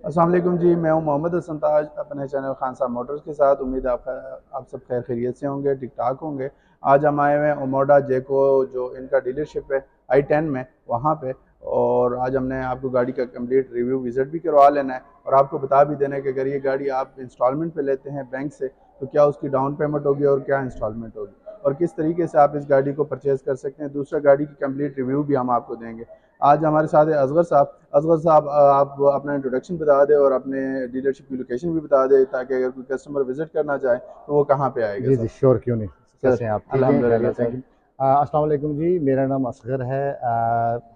अस्सलाम वालेकुम जी, मैं हूं मोहम्मद हसन ताज अपने चैनल खान साहब मोटर्स के साथ। उम्मीद है आप सब खैर खैरियत से होंगे, ठीक ठाक होंगे। आज हम आए हुए हैं ओमोडा जेको जो इनका डीलरशिप है I10 में, वहाँ पे। और आज हमने आपको गाड़ी का कंप्लीट रिव्यू विज़िट भी करवा लेना है और आपको बता भी देना है कि अगर ये गाड़ी आप इंस्टॉलमेंट पे लेते हैं बैंक से तो क्या उसकी डाउन पेमेंट होगी और क्या इंस्टॉलमेंट होगी और किस तरीके से आप इस गाड़ी को परचेज़ कर सकते हैं। दूसरा, गाड़ी की कंप्लीट रिव्यू भी हम आपको देंगे। आज हमारे साथ है असगर साहब। असगर साहब, आप अपना इंट्रोडक्शन बता दें और अपने डीलरशिप की लोकेशन भी बता दें ताकि अगर कोई कस्टमर विजिट करना चाहे तो वो कहाँ पे आएगा जी सर। श्योर, क्यों नहीं। सर, कैसे हैं आप? ठीक हैं, अल्हम्दुलिल्लाह खैरियत थैंक हैं? यू। अस्सलाम वालेकुम जी, मेरा नाम असगर है।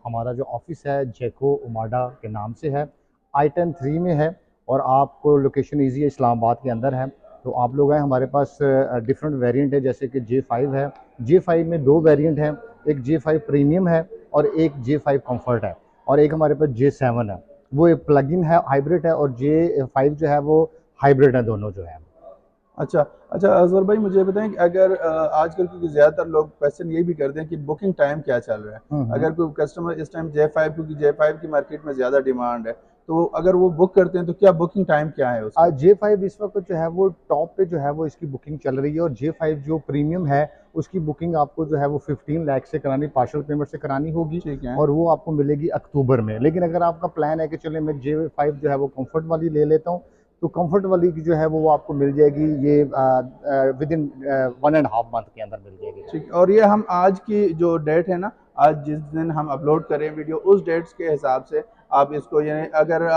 हमारा जो ऑफिस है जेको उमाडा के नाम से है, I10 3 में है। और आपको लोकेशन इजी है, इस्लामाबाद के अंदर है। तो आप लोग हैं, हमारे पास डिफरेंट वेरिएंट है, जैसे कि J5 है। J5 में दो वेरिएंट हैं, एक J5 प्रीमियम है और एक J5 कंफर्ट है। और एक हमारे पास J7 है, वो एक प्लग इन है, हाइब्रिड है। और J5 जो है वो हाइब्रिड है, दोनों जो है। अच्छा अच्छा, अजहर भाई मुझे बताएं कि अगर आजकल क्योंकि ज़्यादातर लोग क्वेश्चन ये भी करते हैं कि बुकिंग टाइम क्या चल रहा है। हम्म। अगर कोई कस्टमर इस टाइम J5, क्योंकि J5 की मार्केट में ज़्यादा डिमांड है, तो अगर वो बुक करते हैं तो क्या बुकिंग टाइम क्या है उसका। J5 इस वक्त जो है वो टॉप पे जो है वो इसकी बुकिंग चल रही है। और J5 जो प्रीमियम है उसकी बुकिंग आपको जो है वो 15 लाख से करानी, पार्शल पेमेंट से करानी होगी। ठीक है। और वो आपको मिलेगी अक्टूबर में। लेकिन अगर आपका प्लान है कि चले मैं J5 जो है वो कंफर्ट वाली ले लेता हूँ, तो कंफर्ट वाली की जो है वो आपको मिल जाएगी, ये विद इन 1.5 मंथ के अंदर मिल जाएगी। ठीक। और ये हम आज की जो डेट है ना, आज जिस दिन हम अपलोड करें वीडियो, उस डेट्स के हिसाब से आप इसको, यानी अगर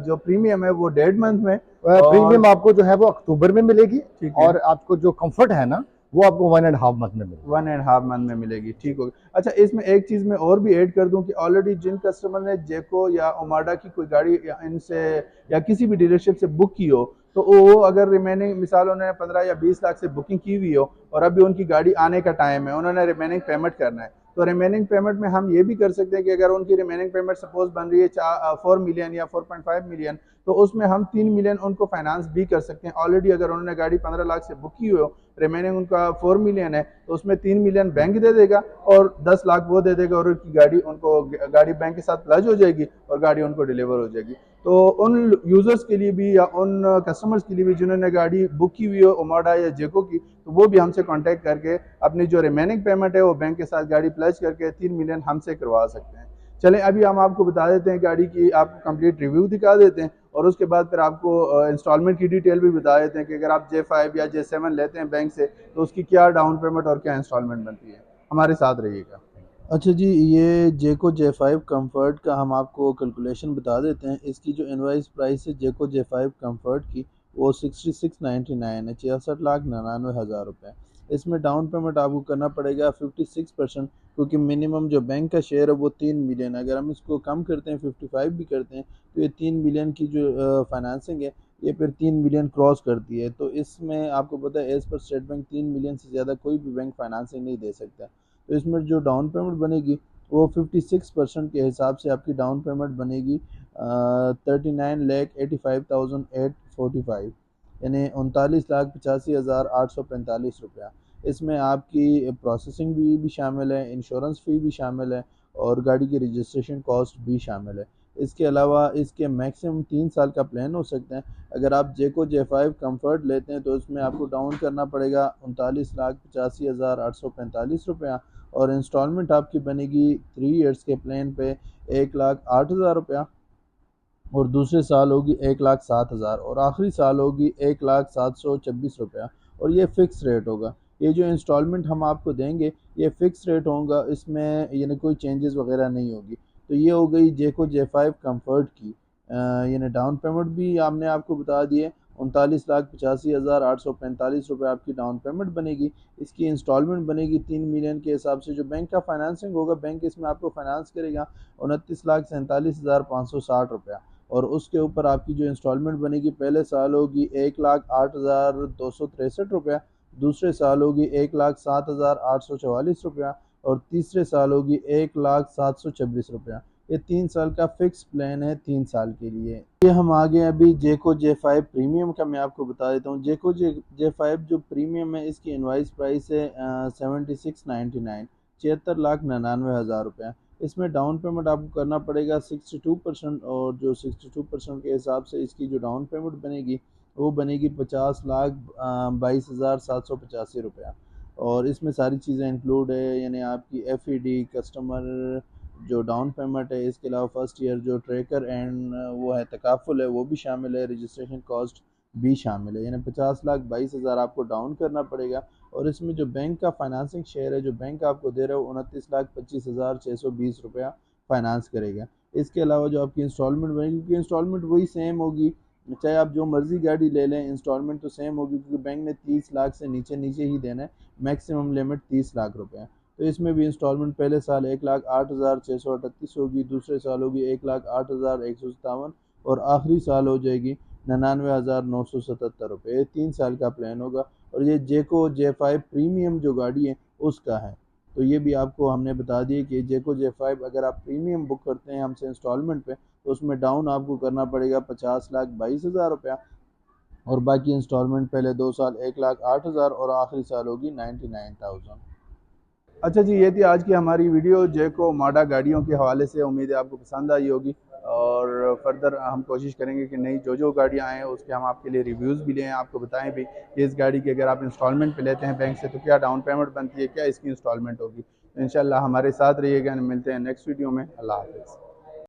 जो प्रीमियम है वो 1.5 मंथ में। और प्रीमियम आपको जो है वो अक्टूबर में मिलेगी। ठीक है, और आपको जो कंफर्ट है ना, वो आपको 1.5 मंथ में मिलेगी। 1.5 मंथ में मिलेगी। ठीक होगी। अच्छा, इसमें एक चीज़ मैं और भी ऐड कर दूं कि ऑलरेडी जिन कस्टमर ने जेको या ओमाडा की कोई गाड़ी या इनसे या किसी भी डीलरशिप से बुक की हो, तो वो अगर रिमेनिंग, मिसाल उन्होंने 15 या 20 लाख से बुकिंग की हुई हो और अभी उनकी गाड़ी आने का टाइम है, उन्होंने रिमेनिंग पेमेंट करना है, तो रिमेनिंग पेमेंट में हम ये भी कर सकते हैं कि अगर उनकी रिमेनिंग पेमेंट सपोज बन रही है 4 मिलियन या 4.5 मिलियन, तो उसमें हम 3 मिलियन उनको फाइनेंस भी कर सकते हैं। ऑलरेडी अगर उन्होंने गाड़ी 15 लाख से बुक की हो, रिमेनिंग उनका 4 मिलियन है, तो उसमें 3 मिलियन बैंक दे देगा और 10 लाख वो दे देगा और उनकी गाड़ी, उनको गाड़ी बैंक के साथ प्लज हो जाएगी और गाड़ी उनको डिलीवर हो जाएगी। तो उन यूजर्स के लिए भी या उन कस्टमर्स के लिए भी जिन्होंने गाड़ी बुक की हुई हो ओमाडा या जेको की, तो वो भी हमसे कांटेक्ट करके अपनी जो रिमेनिंग पेमेंट है वो बैंक के साथ गाड़ी प्लज करके 3 मिलियन हमसे करवा सकते हैं। चलें, अभी हम आपको बता देते हैं गाड़ी की, आपको कंप्लीट रिव्यू दिखा देते हैं और उसके बाद फिर आपको इंस्टॉलमेंट की डिटेल भी बता देते हैं कि अगर आप J5 या J7 लेते हैं बैंक से तो उसकी क्या डाउन पेमेंट और क्या इंस्टॉलमेंट बनती है। हमारे साथ रहिएगा। अच्छा जी, ये जेको J5 कंफर्ट का हम आपको कैलकुलेशन बता देते हैं। इसकी जो इनवाइस प्राइस है जेको J5 कंफर्ट की, वो 6699 है, 66,99,000 रुपये। इसमें डाउन पेमेंट आपको करना पड़ेगा 56%, क्योंकि मिनिमम जो बैंक का शेयर है वो 3 मिलियन है। अगर हम इसको कम करते हैं, 55 भी करते हैं, तो ये 3 मिलियन की जो फाइनेंसिंग है ये फिर 3 मिलियन क्रॉस करती है। तो इसमें आपको पता है as per state bank 3 million से ज़्यादा कोई भी बैंक फाइनेंसिंग नहीं दे सकता। तो इसमें जो डाउन पेमेंट बनेगी वो 56% के हिसाब से आपकी डाउन पेमेंट बनेगी 39,85,845, यानी 39,85,845 रुपया। इसमें आपकी प्रोसेसिंग भी शामिल है, इंश्योरेंस फ़ी भी शामिल है और गाड़ी की रजिस्ट्रेशन कॉस्ट भी शामिल है। इसके अलावा इसके मैक्सिमम 3 साल का प्लान हो सकता है। अगर आप जेको J5 कंफर्ट लेते हैं तो इसमें आपको डाउन करना पड़ेगा 39,85,845 रुपया और इंस्टॉलमेंट आपकी बनेगी 3 ईयर्स के प्लान पे 1,08,000 रुपया, और दूसरे साल होगी 1,07,000 और आखिरी साल होगी 1,07,126 रुपया। और ये फ़िक्स रेट होगा। ये जो इंस्टॉलमेंट हम आपको देंगे ये फ़िक्स रेट होगा, इसमें यानी कोई चेंजेस वगैरह नहीं होगी। तो ये हो गई जेको J5 कंफर्ट की। यानी डाउन पेमेंट भी हमने आपको बता दिए, 39,85,845 रुपये आपकी डाउन पेमेंट बनेगी। इसकी इंस्टॉलमेंट बनेगी 3 मिलियन के हिसाब से। जो बैंक का फाइनेंसिंग होगा, बैंक इसमें आपको फाइनेंस करेगा 29,47,560 रुपया। और उसके ऊपर आपकी जो इंस्टॉलमेंट बनेगी, पहले साल होगी 1,08,263 रुपया, दूसरे साल होगी 1,07,844 रुपया और तीसरे साल होगी 1,07,126 रुपया। ये 3 साल का फिक्स प्लान है, 3 साल के लिए। ये हम आ गए अभी जेको J5 प्रीमियम का। मैं आपको बता देता हूँ जेको J5 जो प्रीमियम है इसकी इनवाइस प्राइस है 7699, 76,99,000 रुपया। इसमें डाउन पेमेंट आपको करना पड़ेगा 62%, और जो 62% के हिसाब से इसकी जो डाउन पेमेंट बनेगी वो बनेगी 50,22,785 रुपया। और इसमें सारी चीज़ें इंक्लूड है, यानी आपकी FED, कस्टमर जो डाउन पेमेंट है, इसके अलावा फर्स्ट ईयर जो ट्रैकर एंड वो है तकाफुल है वो भी शामिल है, रजिस्ट्रेशन कॉस्ट भी शामिल है, यानी 50,22,000 आपको डाउन करना पड़ेगा। और इसमें जो बैंक का फाइनेंसिंग शेयर है, जो बैंक आपको दे रहा है वो 29,25,620 रुपया फाइनेंस करेगा। इसके अलावा जो आपकी इंस्टॉलमेंट बनेगी, क्योंकि इंस्टॉलमेंट वही सेम होगी, चाहे आप जो मर्जी गाड़ी ले लें इंस्टॉलमेंट तो सेम होगी, क्योंकि बैंक ने 30 लाख से नीचे नीचे ही देना है, मैक्सिमम लिमिट 30 लाख रुपए है। तो इसमें भी इंस्टॉलमेंट पहले साल 1,08,638 होगी, दूसरे साल होगी 1,08,157, और आखिरी साल हो जाएगी 99,977 रुपये। 3 साल का प्लान होगा। और ये जेको J5 प्रीमियम जो गाड़ी है उसका है। तो ये भी आपको हमने बता दिया कि जेको J5 अगर आप प्रीमियम बुक करते हैं हमसे इंस्टॉलमेंट पे, तो उसमें डाउन आपको करना पड़ेगा 50,22,000 रुपया, और बाकी इंस्टॉलमेंट पहले 2 साल 1,08,000, और आखिरी साल होगी 99,000। अच्छा जी, ये थी आज की हमारी वीडियो जेको माडा गाड़ियों के हवाले से। उम्मीद है आपको पसंद आई होगी, और फर्दर हम कोशिश करेंगे कि नई जो गाड़ियाँ आएँ उसके हम आपके लिए रिव्यूज़ भी लें, आपको बताएं भी कि इस गाड़ी की अगर आप इंस्टॉलमेंट पे लेते हैं बैंक से तो क्या डाउन पेमेंट बनती है, क्या इसकी इंस्टॉलमेंट होगी। तो इंशाल्लाह हमारे साथ रहिएगा, मिलते हैं नेक्स्ट वीडियो में। अल्लाह हाफ़िज़।